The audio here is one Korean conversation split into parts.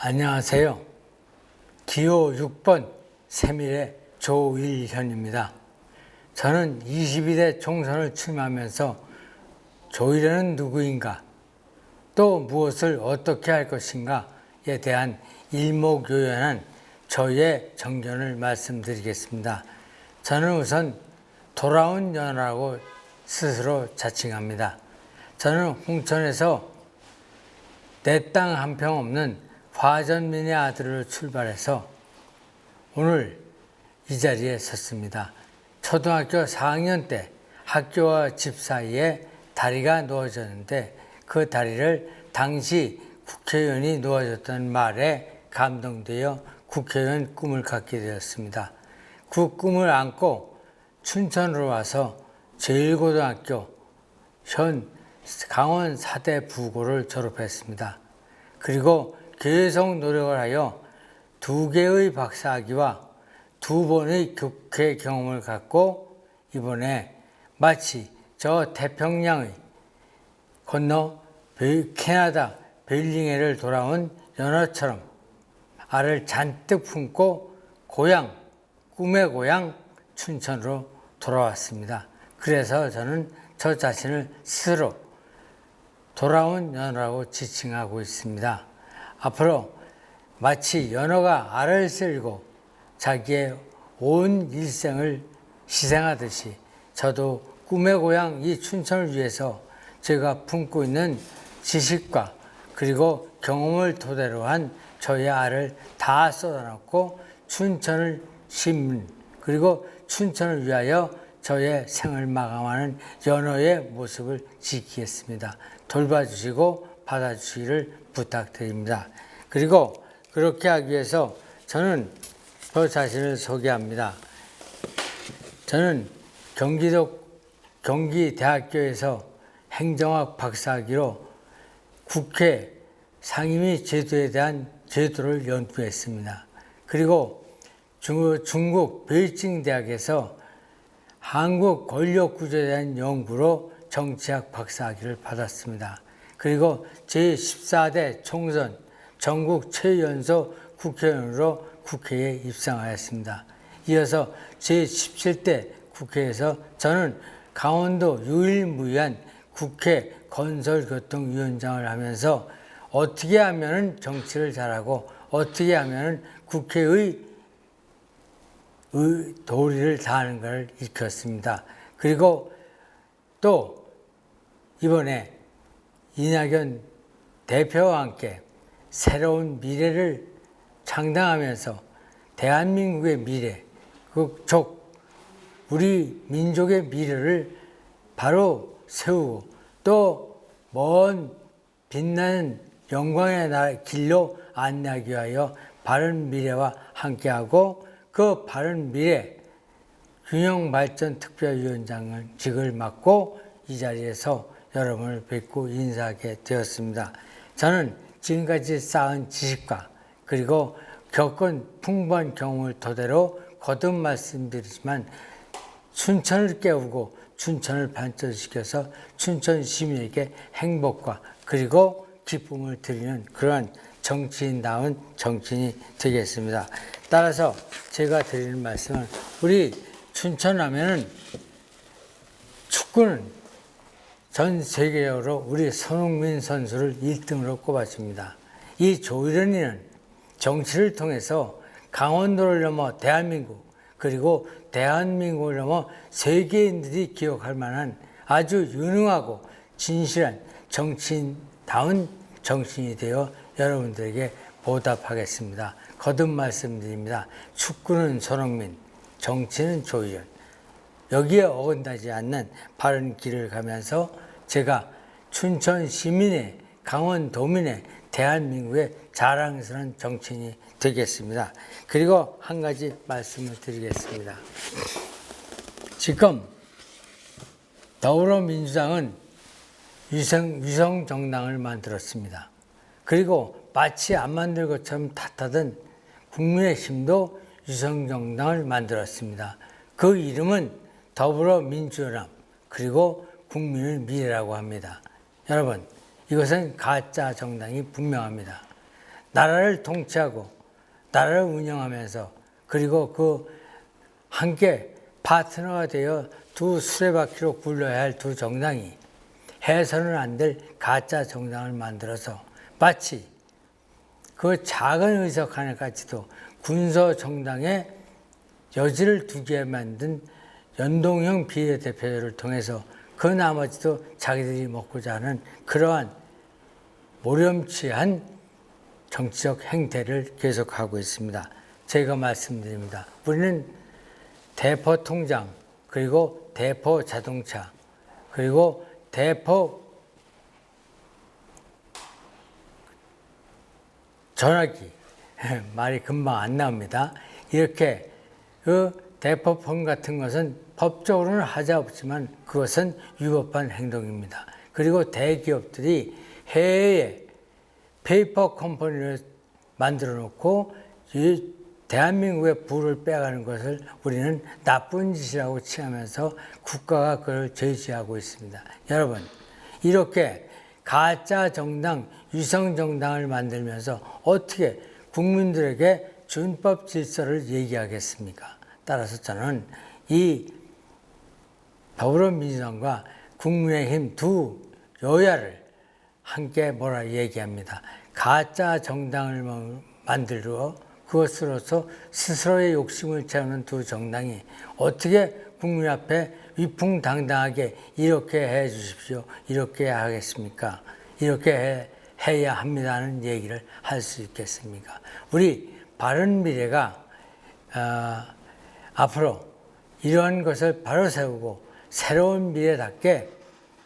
안녕하세요. 기호 6번 새밀의 조일현입니다. 저는 22대 총선을 출마하면서 조일현은 누구인가, 또 무엇을 어떻게 할 것인가에 대한 일목요연한 저의 정견을 말씀드리겠습니다. 저는 우선 돌아온 연하라고 스스로 자칭합니다. 저는 홍천에서 내 땅 한 평 없는 화전민의 아들로 출발해서 오늘 이 자리에 섰습니다. 초등학교 4학년 때 학교와 집 사이에 다리가 놓아졌는데 그 다리를 당시 국회의원이 놓아줬던 말에 감동되어 국회의원 꿈을 갖게 되었습니다. 그 꿈을 안고 춘천으로 와서 제1고등학교 현 강원 4대 부고를 졸업했습니다. 그리고 계속 노력을 하여 2개의 박사학위와 2번의 국회 경험을 갖고 이번에 마치 저 태평양의 건너 캐나다 벨링회를 돌아온 연어처럼 알을 잔뜩 품고 꿈의 고향 춘천으로 돌아왔습니다. 그래서 저는 저 자신을 스스로 돌아온 연어라고 지칭하고 있습니다. 앞으로 마치 연어가 알을 쓸고 자기의 온 일생을 희생하듯이 저도 꿈의 고향 이 춘천을 위해서 제가 품고 있는 지식과 그리고 경험을 토대로 한 저의 알을 다 쏟아놓고 춘천을 심는, 그리고 춘천을 위하여 저의 생을 마감하는 연어의 모습을 지키겠습니다. 돌봐주시고 받아주시기를 부탁드립니다. 그리고 그렇게 하기 위해서 저는 저 자신을 소개합니다. 저는 경기대학교에서 행정학 박사학위로 국회 상임위 제도에 대한 제도를 연구했습니다. 그리고 중국 베이징 대학에서 한국 권력구조에 대한 연구로 정치학 박사학위를 받았습니다. 그리고 제14대 총선 전국 최연소 국회의원으로 국회에 입성하였습니다. 이어서 제17대 국회에서 저는 강원도 유일무이한 국회 건설교통위원장을 하면서 어떻게 하면 정치를 잘하고 어떻게 하면 국회의 도리를 다하는 것을 익혔습니다. 그리고 또 이번에 이낙연 대표와 함께 새로운 미래를 창당하면서 대한민국의 미래, 우리 민족의 미래를 바로 세우고 또 먼 빛나는 영광의 길로 안내하기 위하여 바른 미래와 함께하고 그 바른 미래 균형발전특별위원장직을 맡고 이 자리에서 여러분을 뵙고 인사하게 되었습니다. 저는 지금까지 쌓은 지식과 그리고 겪은 풍부한 경험을 토대로 거듭 말씀드리지만 춘천을 깨우고 춘천을 반전시켜서 춘천 시민에게 행복과 그리고 기쁨을 드리는 그러한 정치인다운 정치인이 되겠습니다. 따라서 제가 드리는 말씀은 우리 춘천 하면은 축구는 전 세계적으로 우리 손흥민 선수를 1등으로 꼽아줍니다. 이 조일현이는 정치를 통해서 강원도를 넘어 대한민국 그리고 대한민국을 넘어 세계인들이 기억할 만한 아주 유능하고 진실한 정치인다운 정치인이 되어 여러분들에게 보답하겠습니다. 거듭 말씀드립니다. 축구는 손흥민, 정치는 조일현. 여기에 어긋나지 않는 바른 길을 가면서 제가 춘천 시민의, 강원도민의, 대한민국의 자랑스러운 정치인이 되겠습니다. 그리고 한 가지 말씀을 드리겠습니다. 지금 더불어민주당은 위성정당을 만들었습니다. 그리고 마치 안 만들 것처럼 탓하던 국민의힘도 위성정당을 만들었습니다. 그 이름은 더불어민주연합 그리고 국민의 미래라고 합니다. 여러분, 이것은 가짜 정당이 분명합니다. 나라를 통치하고 나라를 운영하면서 그리고 그 함께 파트너가 되어 두 수레바퀴로 굴러야 할 두 정당이 해서는 안 될 가짜 정당을 만들어서 마치 그 작은 의석 하나까지도 군소 정당의 여지를 두게 만든 연동형 비례대표를 통해서 그 나머지도 자기들이 먹고자 하는 그러한 모렴치한 정치적 행태를 계속하고 있습니다. 제가 말씀드립니다. 우리는 대포 통장, 그리고 대포 자동차, 그리고 대포 전화기, 말이 금방 안 나옵니다. 이렇게 그 대포폰 같은 것은 법적으로는 하자 없지만 그것은 위법한 행동입니다. 그리고 대기업들이 해외에 페이퍼 컴퍼니를 만들어 놓고 이 대한민국의 부를 빼가는 것을 우리는 나쁜 짓이라고 칭하면서 국가가 그걸 제지하고 있습니다. 여러분, 이렇게 가짜 정당, 위성 정당을 만들면서 어떻게 국민들에게 준법 질서를 얘기하겠습니까? 따라서 저는 이 더불어민주당과 국민의힘 두 여야를 함께 뭐라 얘기합니다. 가짜 정당을 만들어 그것으로서 스스로의 욕심을 채우는 두 정당이 어떻게 국민 앞에 위풍당당하게 이렇게 해 주십시오, 이렇게 하겠습니까? 이렇게 해야 합니다는 얘기를 할 수 있겠습니까? 우리 바른미래가 앞으로 이러한 것을 바로 세우고 새로운 미래답게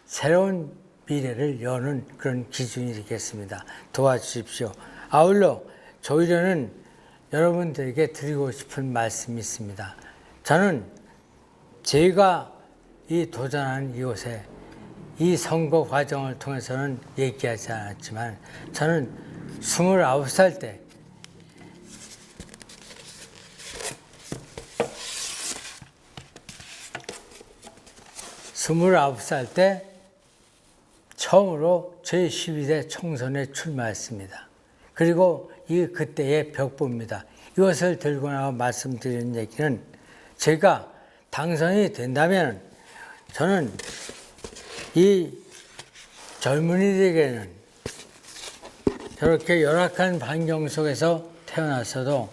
새로운 미래를 여는 그런 기준이 되겠습니다. 도와주십시오. 아울러 저희들은 여러분들에게 드리고 싶은 말씀이 있습니다. 저는 제가 이 도전한 이곳에 이 선거 과정을 통해서는 얘기하지 않았지만 저는 29살 때 처음으로 제12대 총선에 출마했습니다. 그리고 이 그때의 벽보입니다. 이것을 들고 나와 말씀드리는 얘기는 제가 당선이 된다면 저는 이 젊은이들에게는 저렇게 열악한 환경 속에서 태어났어도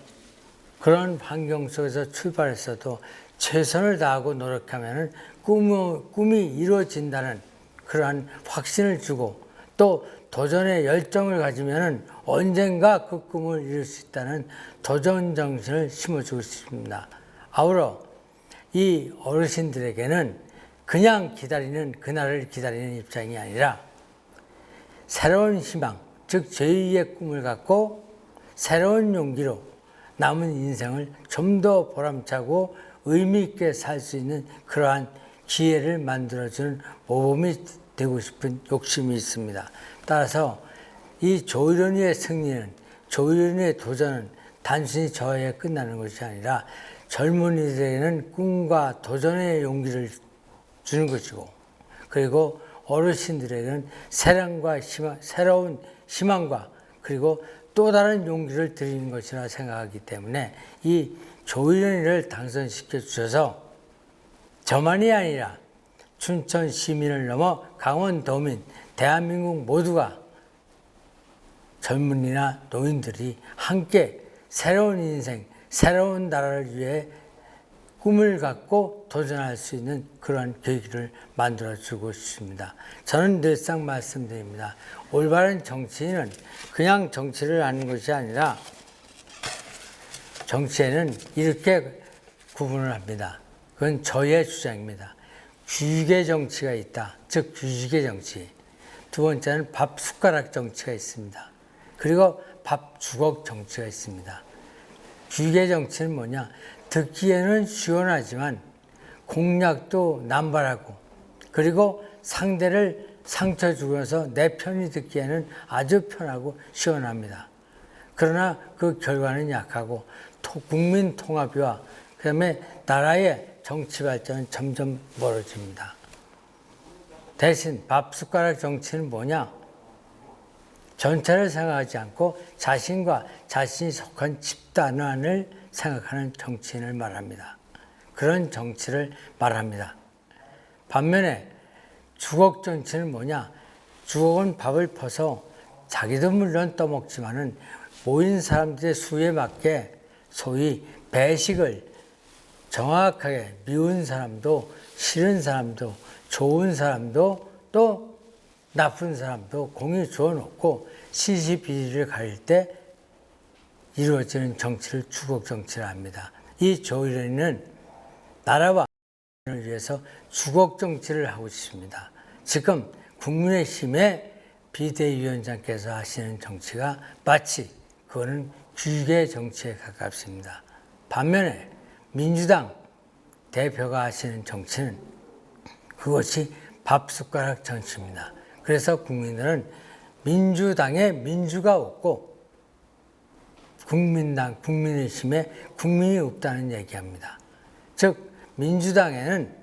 그런 환경 속에서 출발했어도 최선을 다하고 노력하면 꿈이 이루어진다는 그러한 확신을 주고 또 도전의 열정을 가지면 언젠가 그 꿈을 이룰 수 있다는 도전 정신을 심어주고 싶습니다. 아울러 이 어르신들에게는 그냥 기다리는 그날을 기다리는 입장이 아니라 새로운 희망, 즉 제2의 꿈을 갖고 새로운 용기로 남은 인생을 좀 더 보람차고 의미 있게 살 수 있는 그러한 기회를 만들어주는 모범이 되고 싶은 욕심이 있습니다. 따라서 이 조일원의 승리는, 조일원의 도전은 단순히 저에 끝나는 것이 아니라 젊은이들에게는 꿈과 도전의 용기를 주는 것이고, 그리고 어르신들에게는 사랑과 희망, 새로운 희망과 그리고 또 다른 용기를 드리는 것이라 생각하기 때문에 이 조일원이를 당선시켜 주셔서 저만이 아니라 춘천 시민을 넘어 강원도민, 대한민국 모두가 젊은이나 노인들이 함께 새로운 인생, 새로운 나라를 위해 꿈을 갖고 도전할 수 있는 그런 계기를 만들어주고 싶습니다. 저는 늘상 말씀드립니다. 올바른 정치인은 그냥 정치를 하는 것이 아니라 정치에는 이렇게 구분을 합니다. 그건 저의 주장입니다. 규칙의 정치가 있다. 즉 규칙의 정치. 두 번째는 밥 숟가락 정치가 있습니다. 그리고 밥 주걱 정치가 있습니다. 규칙의 정치는 뭐냐? 듣기에는 시원하지만 공약도 남발하고 그리고 상대를 상처 주면서 내 편이 듣기에는 아주 편하고 시원합니다. 그러나 그 결과는 약하고 국민 통합과 그다음에 나라의 정치 발전은 점점 멀어집니다. 대신 밥 숟가락 정치는 뭐냐? 전체를 생각하지 않고 자신과 자신이 속한 집단을 생각하는 정치인을 말합니다. 그런 정치를 말합니다. 반면에 주걱 정치는 뭐냐? 주걱은 밥을 퍼서 자기도 물론 떠먹지만은 모인 사람들의 수에 맞게 소위 배식을 정확하게 미운 사람도 싫은 사람도 좋은 사람도 또 나쁜 사람도 공이 주어놓고 시시비비를 가릴 때 이루어지는 정치를 주걱 정치라 합니다. 이 조일련은 나라와 을 위해서 주걱 정치를 하고 있습니다. 지금 국민의힘의 비대위원장께서 하시는 정치가 마치 그거는 귀계 정치에 가깝습니다. 반면에 민주당 대표가 하시는 정치는 그것이 밥숟가락 정치입니다. 그래서 국민들은 민주당에 민주가 없고 국민의힘에 국민이 없다는 얘기합니다. 즉 민주당에는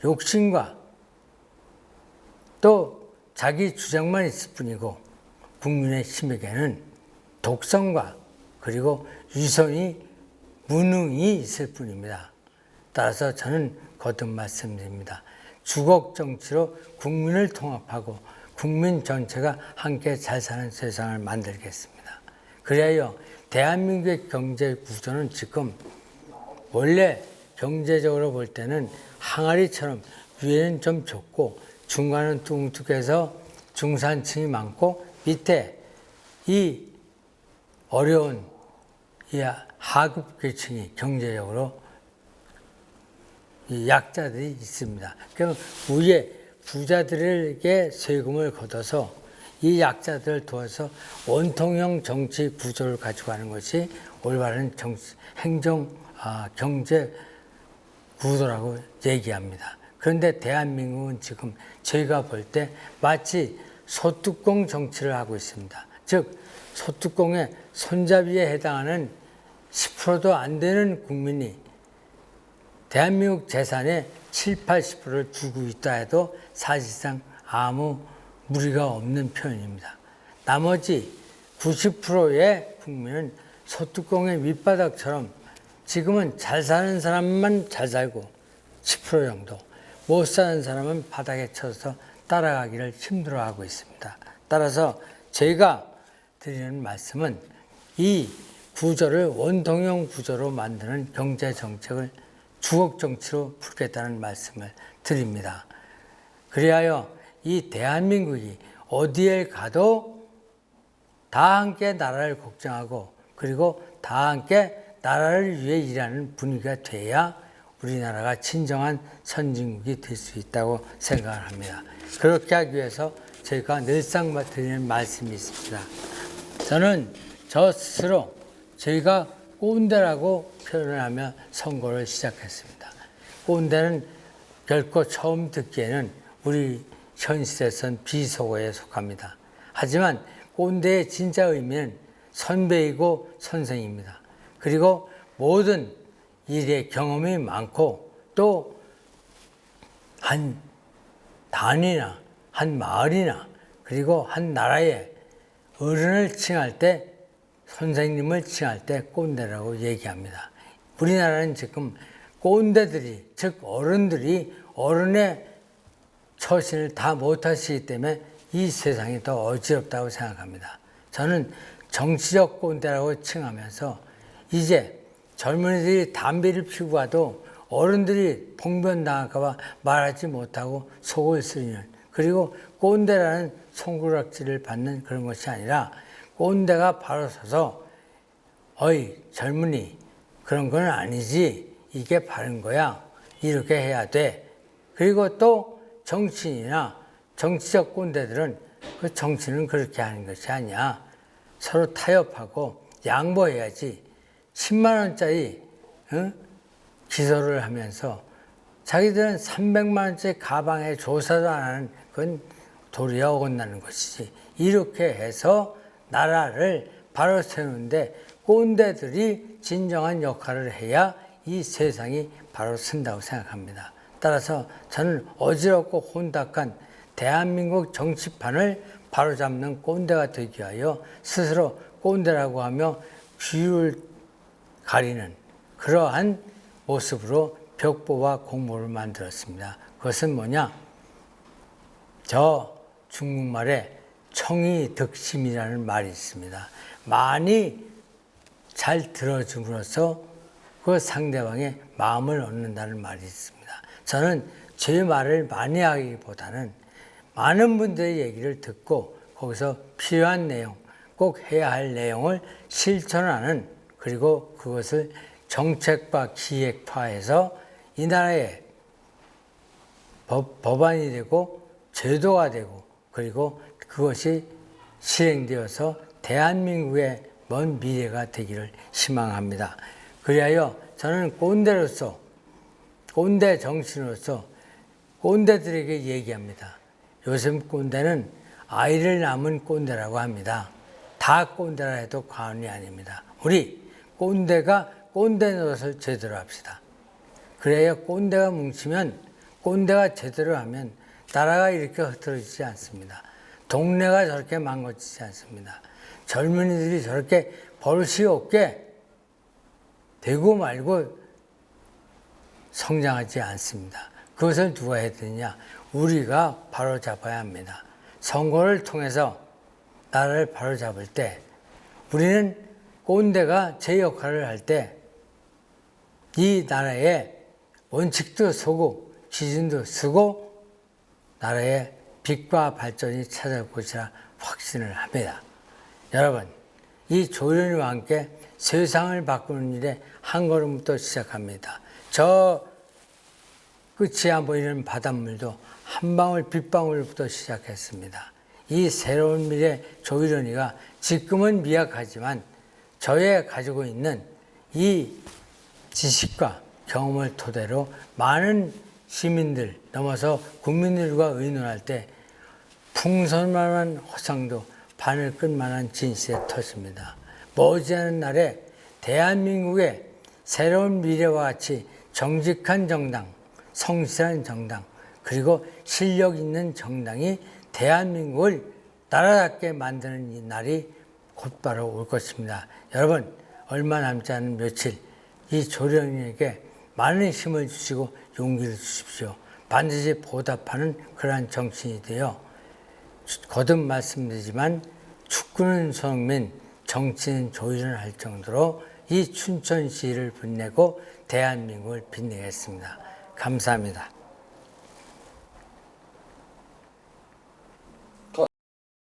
욕심과 또 자기 주장만 있을 뿐이고 국민의힘에게는 독성과 그리고 위선이 무능이 있을 뿐입니다. 따라서 저는 거듭 말씀드립니다. 주걱 정치로 국민을 통합하고 국민 전체가 함께 잘 사는 세상을 만들겠습니다. 그래야 대한민국의 경제 구조는 지금 원래 경제적으로 볼 때는 항아리처럼 위에는 좀 좁고 중간은 뚱뚱해서 중산층이 많고 밑에 이 어려운 이 하급 계층이 경제적으로 이 약자들이 있습니다. 그럼 위에 부자들에게 세금을 걷어서 이 약자들을 도와서 원통형 정치 구조를 가져가는 것이 올바른 경제 구도라고 얘기합니다. 그런데 대한민국은 지금 저희가 볼 때 마치 소뚜껑 정치를 하고 있습니다. 즉 소뚜껑의 손잡이에 해당하는 10%도 안 되는 국민이 대한민국 재산의 7, 80%를 주고 있다 해도 사실상 아무 무리가 없는 표현입니다. 나머지 90%의 국민은 소뚜껑의 밑바닥처럼 지금은 잘 사는 사람만 잘 살고 10% 정도, 못 사는 사람은 바닥에 쳐서 따라가기를 힘들어하고 있습니다. 따라서 제가 드리는 말씀은 이 구조를 원통형 구조로 만드는 경제정책을 주걱정치로 풀겠다는 말씀을 드립니다. 그리하여 이 대한민국이 어디에 가도 다 함께 나라를 걱정하고 그리고 다 함께 나라를 위해 일하는 분위기가 돼야 우리나라가 진정한 선진국이 될 수 있다고 생각을 합니다. 그렇게 하기 위해서 저희가 늘상 드리는 말씀이 있습니다. 저는 저 스스로 저희가 꼰대라고 표현을 하며 선거를 시작했습니다. 꼰대는 결코 처음 듣기에는 우리 현실에선 비속어에 속합니다. 하지만 꼰대의 진짜 의미는 선배이고 선생입니다. 그리고 모든 일에 경험이 많고 또 한 단이나 한 마을이나 그리고 한 나라의 어른을 칭할 때 선생님을 칭할 때 꼰대라고 얘기합니다. 우리나라는 지금 꼰대들이 즉 어른들이 어른의 처신을 다 못하시기 때문에 이 세상이 더 어지럽다고 생각합니다. 저는 정치적 꼰대라고 칭하면서 이제 젊은이들이 담배를 피우고 가도 어른들이 봉변당할까 봐 말하지 못하고 속을 쓰리는 그리고 꼰대라는 손가락질을 받는 그런 것이 아니라 꼰대가 바로 서서 어이 젊은이 그런 건 아니지 이게 바른 거야 이렇게 해야 돼. 그리고 또 정치인이나 정치적 꼰대들은 그 정치는 그렇게 하는 것이 아니야. 서로 타협하고 양보해야지. 10만 원짜리 기소를 하면서 자기들은 300만 원짜리 가방에 조사도 안 하는 그건 도리에 어긋나는 것이지. 이렇게 해서 나라를 바로 세우는데 꼰대들이 진정한 역할을 해야 이 세상이 바로 쓴다고 생각합니다. 따라서 저는 어지럽고 혼탁한 대한민국 정치판을 바로잡는 꼰대가 되기 위하여 스스로 꼰대라고 하며 귀를 가리는 그러한 모습으로 벽보와 공모를 만들었습니다. 그것은 뭐냐? 저 중국말에 청이득심이라는 말이 있습니다. 많이 잘 들어줌으로써 그 상대방의 마음을 얻는다는 말이 있습니다. 저는 제 말을 많이 하기보다는 많은 분들의 얘기를 듣고 거기서 필요한 내용, 꼭 해야 할 내용을 실천하는, 그리고 그것을 정책과 기획화해서 이 나라의 법안이 되고 제도가 되고, 그리고 그것이 실행되어서 대한민국의 먼 미래가 되기를 희망합니다. 그리하여 저는 꼰대로서, 꼰대 정신으로서 꼰대들에게 얘기합니다. 요즘 꼰대는 아이를 낳은 꼰대라고 합니다. 다 꼰대라 해도 과언이 아닙니다. 우리 꼰대가 꼰대 노릇을 제대로 합시다. 그래야 꼰대가 뭉치면, 꼰대가 제대로 하면 나라가 이렇게 흐트러지지 않습니다. 동네가 저렇게 망가지지 않습니다. 젊은이들이 저렇게 버릇이 없게 되고 말고 성장하지 않습니다. 그것을 누가 해야 되느냐? 우리가 바로잡아야 합니다. 선거를 통해서 나라를 바로잡을 때 우리는 꼰대가 제 역할을 할 때 이 나라의 원칙도 서고 기준도 쓰고 나라의 빛과 발전이 찾아올 것이라 확신을 합니다. 여러분, 이 조련이와 함께 세상을 바꾸는 일에 한 걸음부터 시작합니다. 저 끝이 안 보이는 바닷물도 한 방울 빗방울부터 시작했습니다. 이 새로운 미래 조이런이가 지금은 미약하지만 저의 가지고 있는 이 지식과 경험을 토대로 많은 시민들 넘어서 국민들과 의논할 때 풍선만한 화상도 바늘 끝만한 진실에 터집니다. 머지않은 날에 대한민국의 새로운 미래와 같이 정직한 정당, 성실한 정당, 그리고 실력 있는 정당이 대한민국을 나라답게 만드는 이 날이 곧바로 올 것입니다. 여러분, 얼마 남지 않은 며칠 이 조련에게 많은 힘을 주시고 용기를 주십시오. 반드시 보답하는 그러한 정신이 되어 거듭 말씀드리지만 축구는 손흥민, 정치는 조이런 할 정도로 이 춘천시를 빛내고 대한민국을 빛내겠습니다. 감사합니다.